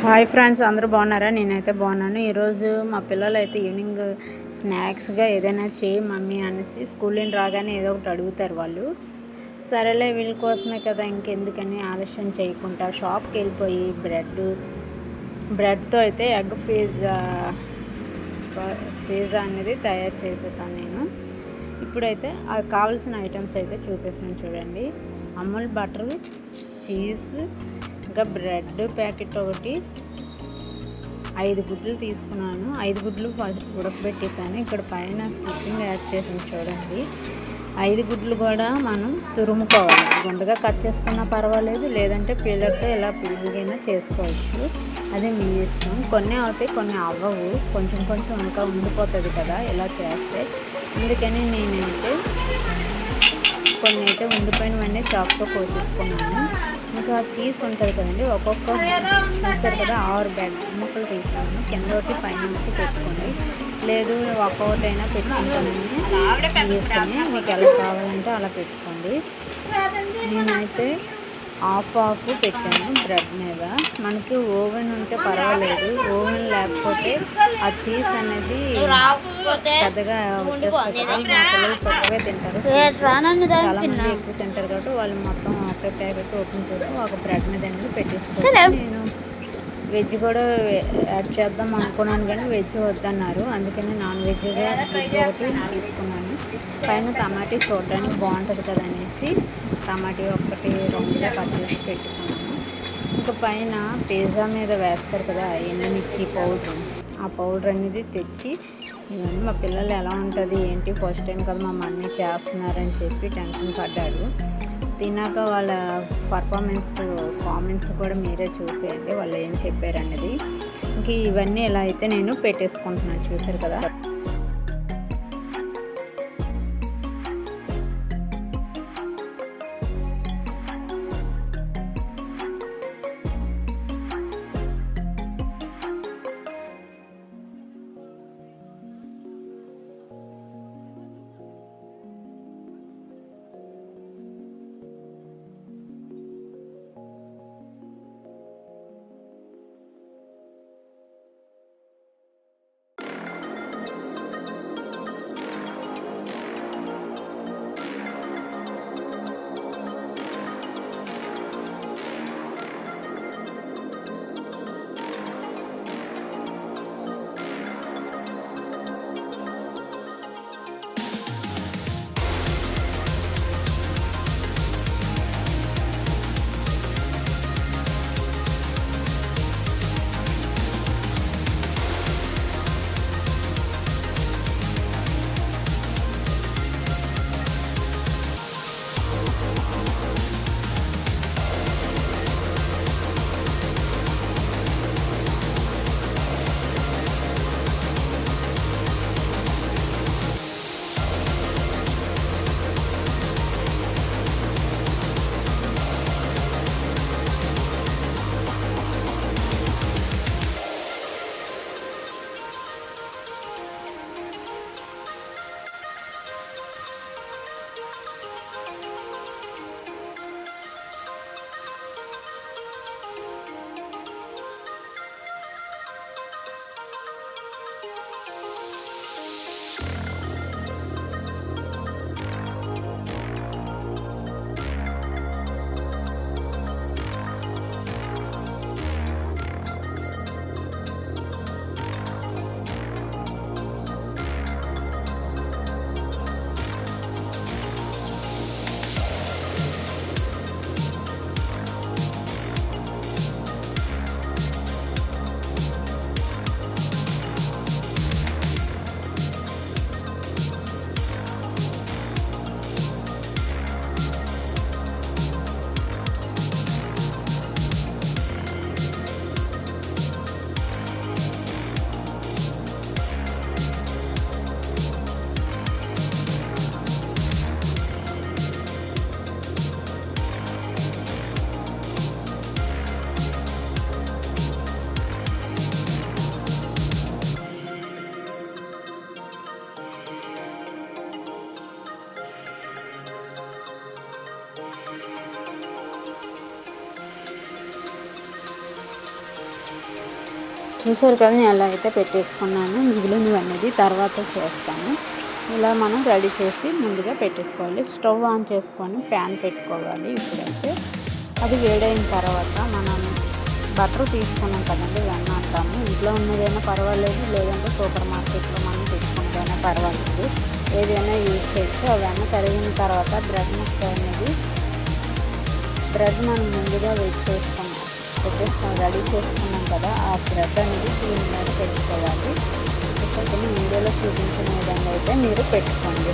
Hi friends, అందరూ బాగున్నారా? నేనైతే బాగున్నాను. ఈరోజు మా పిల్లలు అయితే ఈవినింగ్ స్నాక్స్గా ఏదైనా చేయి మమ్మీ అనేసి స్కూల్ నుండి రాగానే ఏదో ఒకటి అడుగుతారు వాళ్ళు. సరేలే వీళ్ళ కోసమే కదా, ఇంకెందుకని ఆలస్యం చేయకుండా షాప్కి వెళ్ళిపోయి బ్రెడ్తో అయితే ఎగ్ పిజ్జా అనేది తయారు చేసేసాను నేను. ఇప్పుడైతే కావాల్సిన ఐటమ్స్ అయితే చూపిస్తున్నాను చూడండి. అమూల్ బటర్, చీజ్, ఇంకా బ్రెడ్ ప్యాకెట్ ఒకటి, 5 గుడ్లు తీసుకున్నాను. 5 గుడ్లు ఉడకబెట్టేసాను. ఇక్కడ పైన ఫిట్టింగ్ యాడ్ చేసాను చూడండి. 5 గుడ్లు కూడా మనం తురుముకోవాలి. గుండగా కట్ చేసుకున్నా పర్వాలేదు, లేదంటే పీలర్తో ఇలా పీలిగైనా చేసుకోవచ్చు. అది మీ ఇష్టం. కొన్ని అవుతాయి, కొన్ని అవ్వవు. కొంచెం కొంచెం ఇంకా ఉండిపోతుంది కదా ఇలా చేస్తే. అందుకని నేనైతే కొన్ని అయితే ఉండిపోయినవన్నీ చాక్తో కోసేసుకున్నాను. ఇంకా చీజ్ ఉంటుంది కదండి, ఒక్కొక్క చూసారు కదా 6 బ్రెడ్ ముక్కలు తీసుకున్నాను. కింద ఒకటి పైన ఒకటి పెట్టుకోండి, లేదు ఒక్కొక్కటైనా పెట్టుకుంటానని ఇష్టమే, మీకు ఎలా కావాలంటే అలా పెట్టుకోండి. నేనైతే హాఫ్ పెట్టాను బ్రెడ్ మీద. మనకి ఓవెన్ ఉంటే పర్వాలేదు, ఓవెన్ లేకపోతే ఆ చీజ్ అనేది పెద్దగా వచ్చేస్తుంది కదా. మా పిల్లలు తక్కువే తింటారు, చాలామంది ఎక్కువ తింటారు కాబట్టి వాళ్ళు మొత్తం ఒకే ప్యాకెట్ ఓపెన్ చేసి ఒక బ్రెడ్ మీద అనేది పెట్టేసుకోవాలి. నేను వెజ్ కూడా యాడ్ చేద్దాం అనుకున్నాను, కానీ వెజ్ వద్దన్నారు. అందుకని నాన్ వెజ్గా ఒకటి తీసుకున్నాను. పైన టమాటీ చూడడానికి బాగుంటుంది కదా అనేసి టమాటీ ఒకటి రౌండ్గా కట్ చేసి పెట్టుకున్నాను. ఇంకా పైన పిజ్జా మీద వేస్తారు కదా ఎండుమిర్చి పౌడర్, ఆ పౌడర్ అనేది తెచ్చి ఇవన్నీ మా పిల్లలు ఎలా ఉంటుంది ఏంటి, ఫస్ట్ టైం కదా మా మమ్మీ చేస్తున్నారని చెప్పి టెన్షన్ పడ్డారు. తిన్నాక వాళ్ళ పర్ఫార్మెన్స్ కామెంట్స్ కూడా మీరే చూసేయండి, వాళ్ళు ఏం చెప్పారనేది. ఇంక ఇవన్నీ ఎలా అయితే నేను పెట్టేసుకుంటున్నాను చూసారు కదా. చూసారు కదా, నేను ఎలా అయితే పెట్టేసుకున్నాను. మిగిలినవన్నీ తర్వాత చేస్తాను. ఇలా మనం రెడీ చేసి ముందుగా పెట్టేసుకోవాలి. స్టవ్ ఆన్ చేసుకొని ప్యాన్ పెట్టుకోవాలి. ఇప్పుడైతే అది వేడైన తర్వాత మనం బటర్ తీసుకున్నాం కదండి, వెన్న అంటాము. ఇంట్లో ఉన్నదైనా పర్వాలేదు, లేదంటే సూపర్ మార్కెట్లో మనం తెచ్చుకుంటైనా పర్వాలేదు, ఏదైనా యూజ్ చేయొచ్చు. ఆ వెన్న కరిగిన తర్వాత బ్రెడ్ ముక్క అనేది బ్రెడ్ మనం ముందుగా రెడీ చేసుకున్నాం కదా, ఆ బ్రెడ్ అనేది దీని మీద పెట్టుకోవాలి. కొన్ని వీడియోలో చూపించిన విధంగా అయితే మీరు పెట్టుకోండి.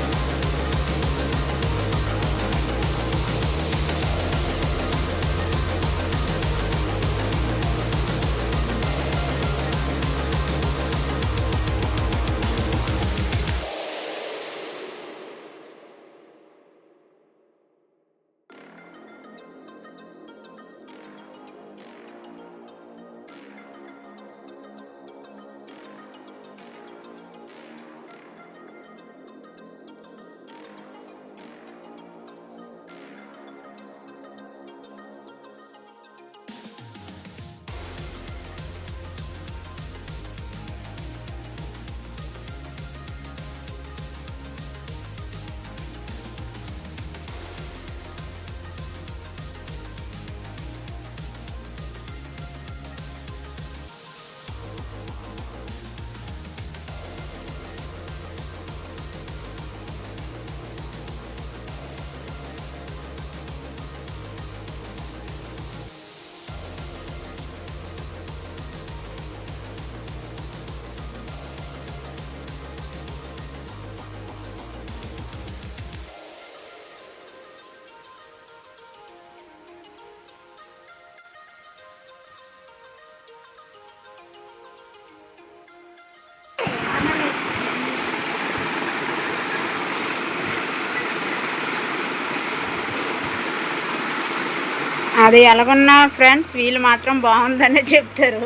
అది ఎలాగున్నా ఫ్రెండ్స్, వీళ్ళు మాత్రం బాగుందని చెప్తారు.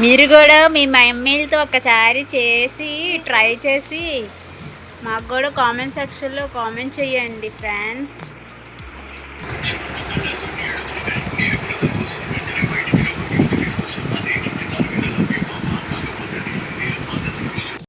మీరు కూడా మీ మమ్మీలతో ఒకసారి చేసి ట్రై చేసి మాకు కూడా కామెంట్ సెక్షన్లో కామెంట్ చేయండి ఫ్రెండ్స్.